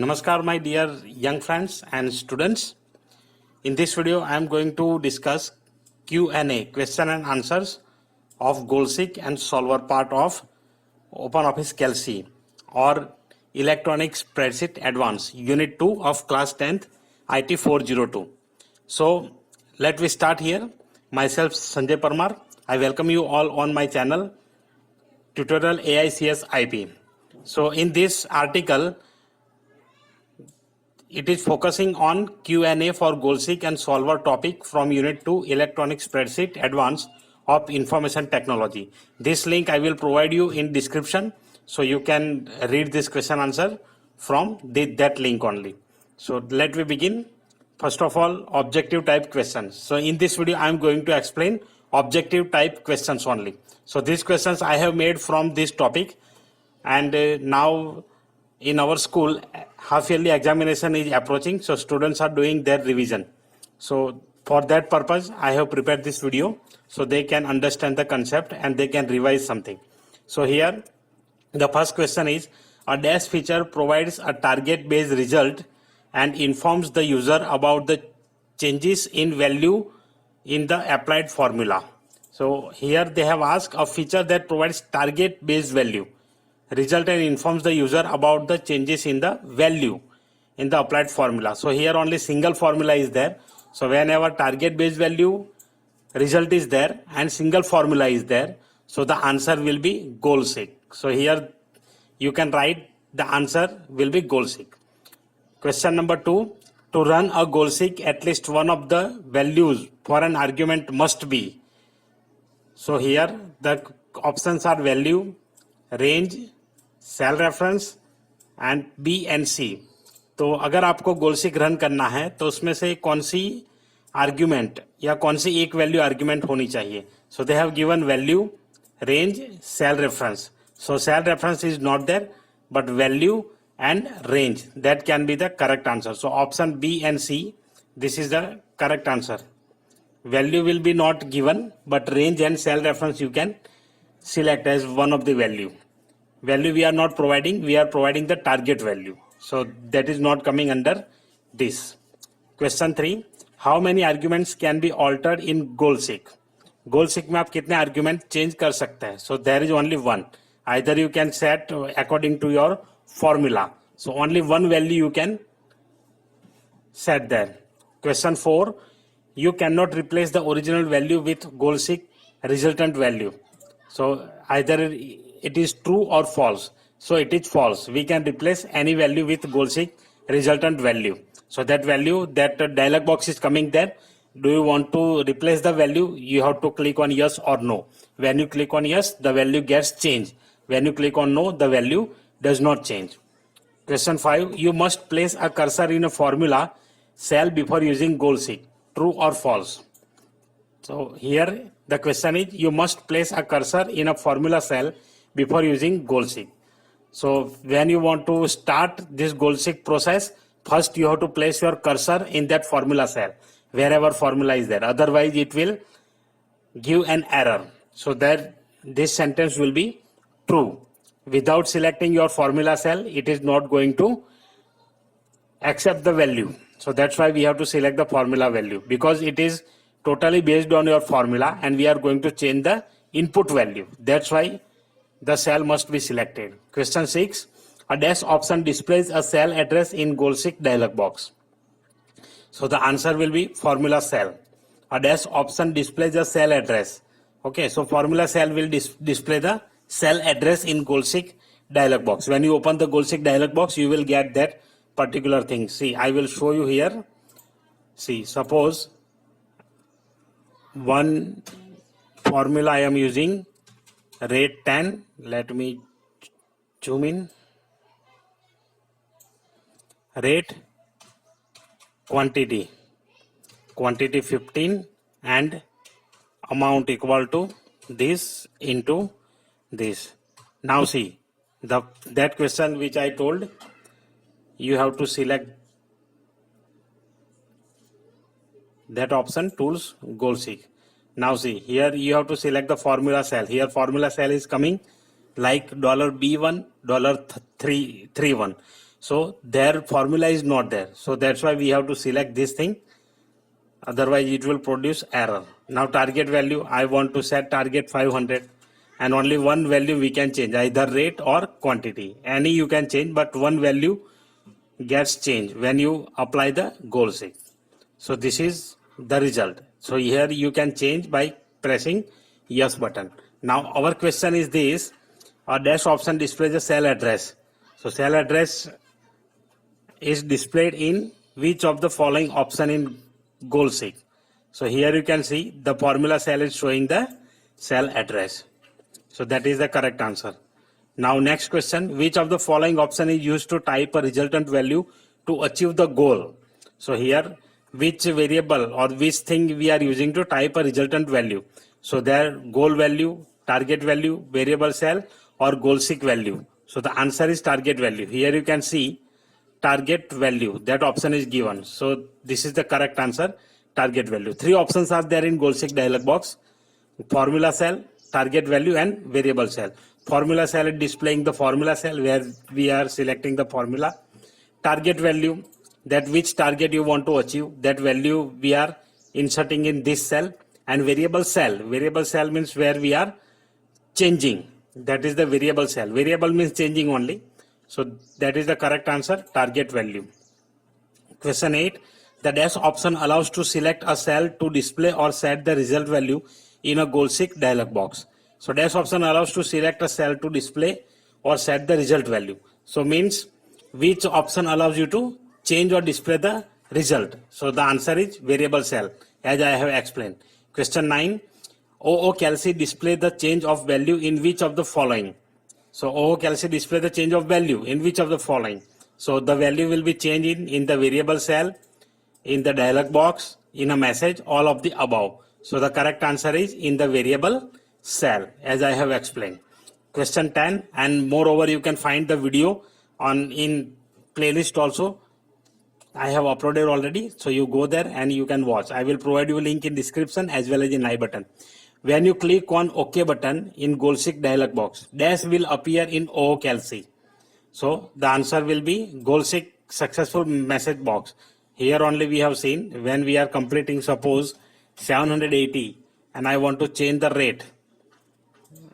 Namaskar my dear young friends and students. In this video I am going to discuss Q&A, question and answers of GoalSeek and Solver part of OpenOffice CalC or Electronics Spreadsheet Advanced Unit 2 of Class 10th IT 402. So let me start here. Myself Sanjay Parmar. I welcome you all on my channel TutorialAICSIP. So in this article it is focusing on Q&A for GoalSeek and Solver topic from Unit 2 Electronics Spreadsheet Advanced of Information Technology. This link I will provide you in description, so you can read this question answer from that link only. So let me begin. First of all, objective type questions. So in this video I am going to explain objective type questions only. So these questions I have made from this topic, and now in our school half yearly examination is approaching, so students are doing their revision. So for that purpose I have prepared this video so they can understand the concept and they can revise something. So here the first question is, a dash feature provides a target based result and informs the user about the changes in value in the applied formula. So here they have asked a feature that provides target based value result and informs the user about the changes in the value in the applied formula. So here only single formula is there. So whenever target based value result is there and single formula is there, so the answer will be GoalSeek. So here you can write the answer will be GoalSeek. Question number 2, to run a GoalSeek at least one of the values for an argument must be. So here the options are value, range, cell reference and B and C. तो अगर आपको goal seek run करना है तो उसमें से कौन सी argument या कौन सी एक वैल्यू आर्ग्यूमेंट होनी चाहिए. So they have given value, range, cell reference. So cell reference is not there but value and range, that can be the correct answer. So option B and C, this is the correct answer. Value will be not given but range and cell reference you can select as one of the value. Value we are not providing, we are providing the target value. So that is not coming under this. Question 3, how many arguments can be altered in GoalSeek? GoalSeek में आप कितने argument change कर सकते हैं? So there is only one. Either you can set according to your formula. So only one value you can set there. Question 4, you cannot replace the original value with GoalSeek resultant value. So either it is true or false. So it is false. We can replace any value with GoalSeek resultant value. So that value, that dialog box is coming there. Do you want to replace the value? You have to click on yes or no. When you click on yes, the value gets changed. When you click on no, the value does not change. Question 5, you must place a cursor in a formula cell before using GoalSeek. True or false? So here the question is, you must place a cursor in a formula cell before using GoalSeek. So when you want to start this GoalSeek process, first you have to place your cursor in that formula cell, wherever formula is there. Otherwise it will give an error. So that this sentence will be true. Without selecting your formula cell, it is not going to accept the value. So that's why we have to select the formula value, because it is totally based on your formula and we are going to change the input value. That's why the cell must be selected. Question 6, a dash option displays a cell address in GoalSeek dialog box. So the answer will be formula cell. A dash option displays a cell address. Okay, so formula cell will display the cell address in GoalSeek dialog box. When you open the GoalSeek dialog box, you will get that particular thing. See, I will show you here. See, suppose one formula I am using, rate 10. Let me zoom in. Rate, quantity 15 and amount equal to this into this. Now see, that question which I told, you have to select that option, tools, GoalSeek. Now see, here you have to select the formula cell. Here formula cell is coming like $B1, $331. So their formula is not there. So that's why we have to select this thing. Otherwise it will produce error. Now target value, I want to set target 500 and only one value we can change, either rate or quantity. Any you can change, but one value gets changed when you apply the GoalSeek. So this is the result. So here you can change by pressing yes button. Now our question is this, a dash option displays the cell address. So cell address is displayed in which of the following option in GoalSeek. So here you can see the formula cell is showing the cell address. So that is the correct answer. Now next question, which of the following option is used to type a resultant value to achieve the goal? So here which variable or which thing we are using to type a resultant value? So there goal value, target value, variable cell or GoalSeek value. So the answer is target value. Here you can see target value, that option is given. So this is the correct answer, target value. Three options are there in GoalSeek dialog box: formula cell, target value and variable cell. Formula cell is displaying the formula cell where we are selecting the formula. Target value, that which target you want to achieve, that value we are inserting in this cell. And variable cell means where we are changing, that is the variable cell. Variable means changing only. So that is the correct answer, target value. Question 8. The dash option allows to select a cell to display or set the result value in a GoalSeek dialog box. So dash option allows to select a cell to display or set the result value. So means which option allows you to change or display the result. So the answer is variable cell, as I have explained. Question 9. OOCalc display the change of value in which of the following? So OOCalc display the change of value in which of the following? So the value will be changed in the variable cell, in the dialog box, in a message, all of the above. So the correct answer is in the variable cell, as I have explained. Question 10, and moreover you can find the video in playlist also. I have uploaded already, so you go there and you can watch. I will provide you a link in description as well as in I button. When you click on OK button in GoalSeek dialog box, dash will appear in OOCalc. So the answer will be GoalSeek successful message box. Here only we have seen when we are completing, suppose 780, and I want to change the rate.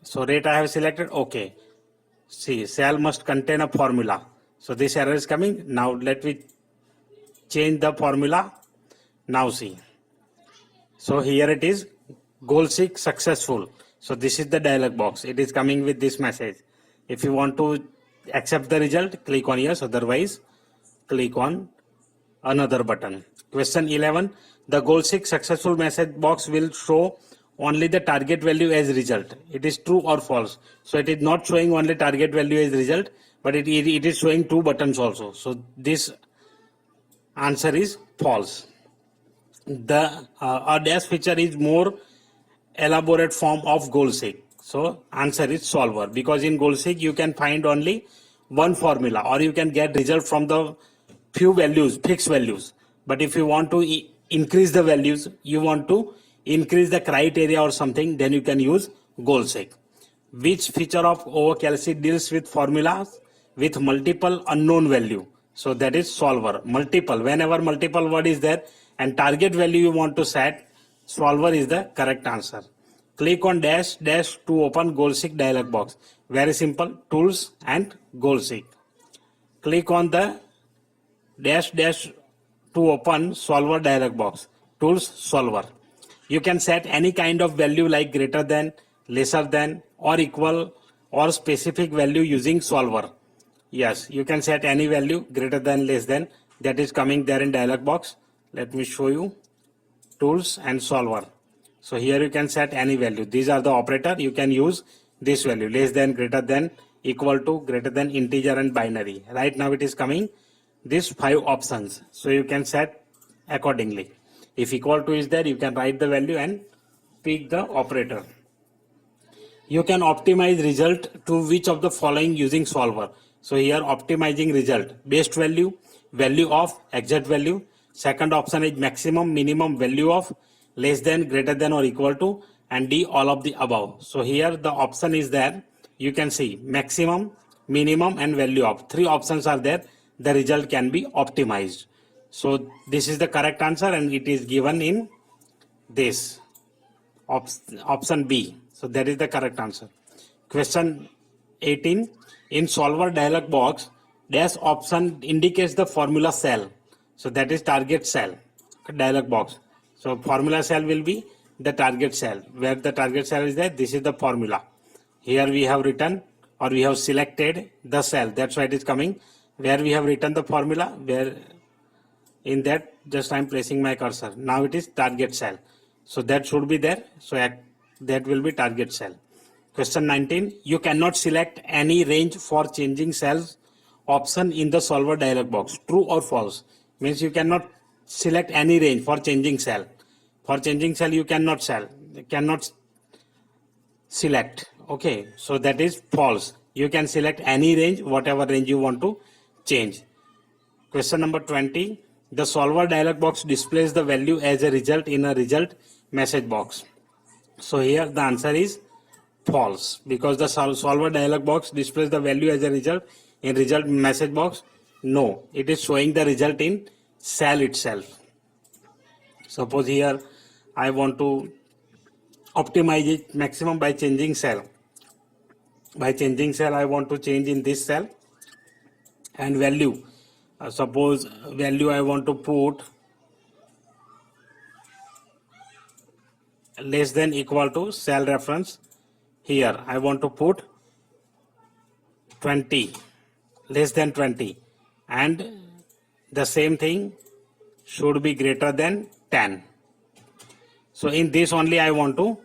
So rate I have selected, OK. See, cell must contain a formula. So this error is coming. Now let me change the formula. Now see. So here it is, GoalSeek successful. So this is the dialog box. It is coming with this message. If you want to accept the result, click on yes. Otherwise, click on another button. Question 11. The GoalSeek successful message box will show only the target value as result. It is true or false. So it is not showing only target value as result, but it is showing two buttons also. So this answer is false. The a dash feature is more elaborate form of GoalSeek. So answer is solver, because in GoalSeek you can find only one formula, or you can get result from the few values, fixed values. But if you want to increase the values, you want to increase the criteria or something, then you can use GoalSeek. Which feature of OOCalc deals with formulas with multiple unknown value? So that is solver. Multiple, whenever multiple word is there and target value you want to set, solver is the correct answer. Click on dash to open GoalSeek dialog box. Very simple, tools and GoalSeek. Click on the dash to open solver dialog box. Tools, solver. You can set any kind of value like greater than, lesser than, or equal, or specific value using solver. Yes, you can set any value greater than, less than. That is coming there in dialog box. Let me show you. Tools and solver. So here you can set any value. These are the operator. You can use this value, less than, greater than, equal to, greater than, integer and binary. Right now it is coming these 5 options. So you can set accordingly. If equal to is there, you can write the value and pick the operator. You can optimize result to which of the following using solver. So here optimizing result, best value, value of, exact value. Second option is maximum, minimum, value of, less than, greater than or equal to, and D, all of the above. So here the option is there. You can see maximum, minimum and value of. 3 options are there. the result can be optimized. So this is the correct answer, and it is given in this option B. So that is the correct answer. Question 18. In solver dialog box, dash option indicates the formula cell. So that is target cell, dialog box. So formula cell will be the target cell. Where the target cell is there, this is the formula. Here we have written, or we have selected the cell. That's why it is coming. Where we have written the formula, where in that just I am placing my cursor. Now it is target cell. So that should be there. So that will be target cell. Question 19. You cannot select any range for changing cells option in the solver dialog box. True or false? Means you cannot select any range for changing cell. For changing cell you cannot select. Okay, so that is false. You can select any range, whatever range you want to change. Question number 20. The solver dialog box displays the value as a result in a result message box. So here the answer is false, because the solver dialog box displays the value as a result in result message box. No, it is showing the result in cell itself. Suppose here I want to optimize it maximum by changing cell. By changing cell, I want to change in this cell, and value. Suppose value I want to put less than equal to cell reference. Here I want to put 20, less than 20, and the same thing should be greater than 10. So in this only I want to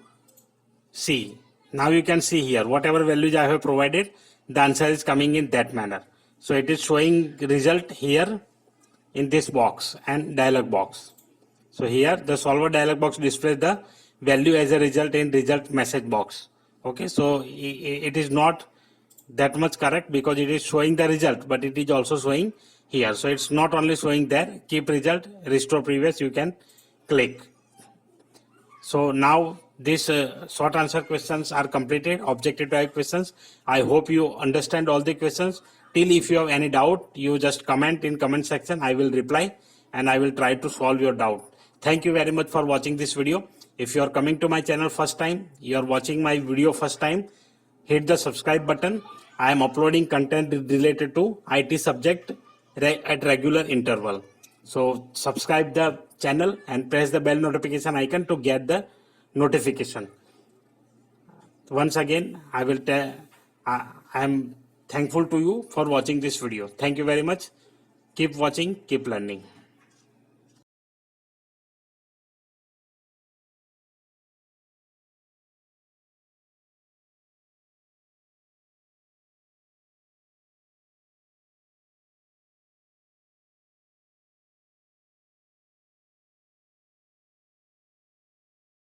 see. Now you can see here whatever values I have provided, the answer is coming in that manner. So it is showing result here in this box and dialog box. So here the solver dialog box displays the value as a result in result message box. Okay, so it is not that much correct, because it is showing the result, but it is also showing here. So it's not only showing there. Keep result, restore previous, you can click. So now these short answer questions are completed, objective type questions. I hope you understand all the questions. Till if you have any doubt, you just comment in comment section. I will reply and I will try to solve your doubt. Thank you very much for watching this video. If you are coming to my channel first time, you are watching my video first time, hit the subscribe button. I am uploading content related to IT subject at regular interval. So subscribe the channel and press the bell notification icon to get the notification. Once again, I am thankful to you for watching this video. Thank you very much. Keep watching, keep learning.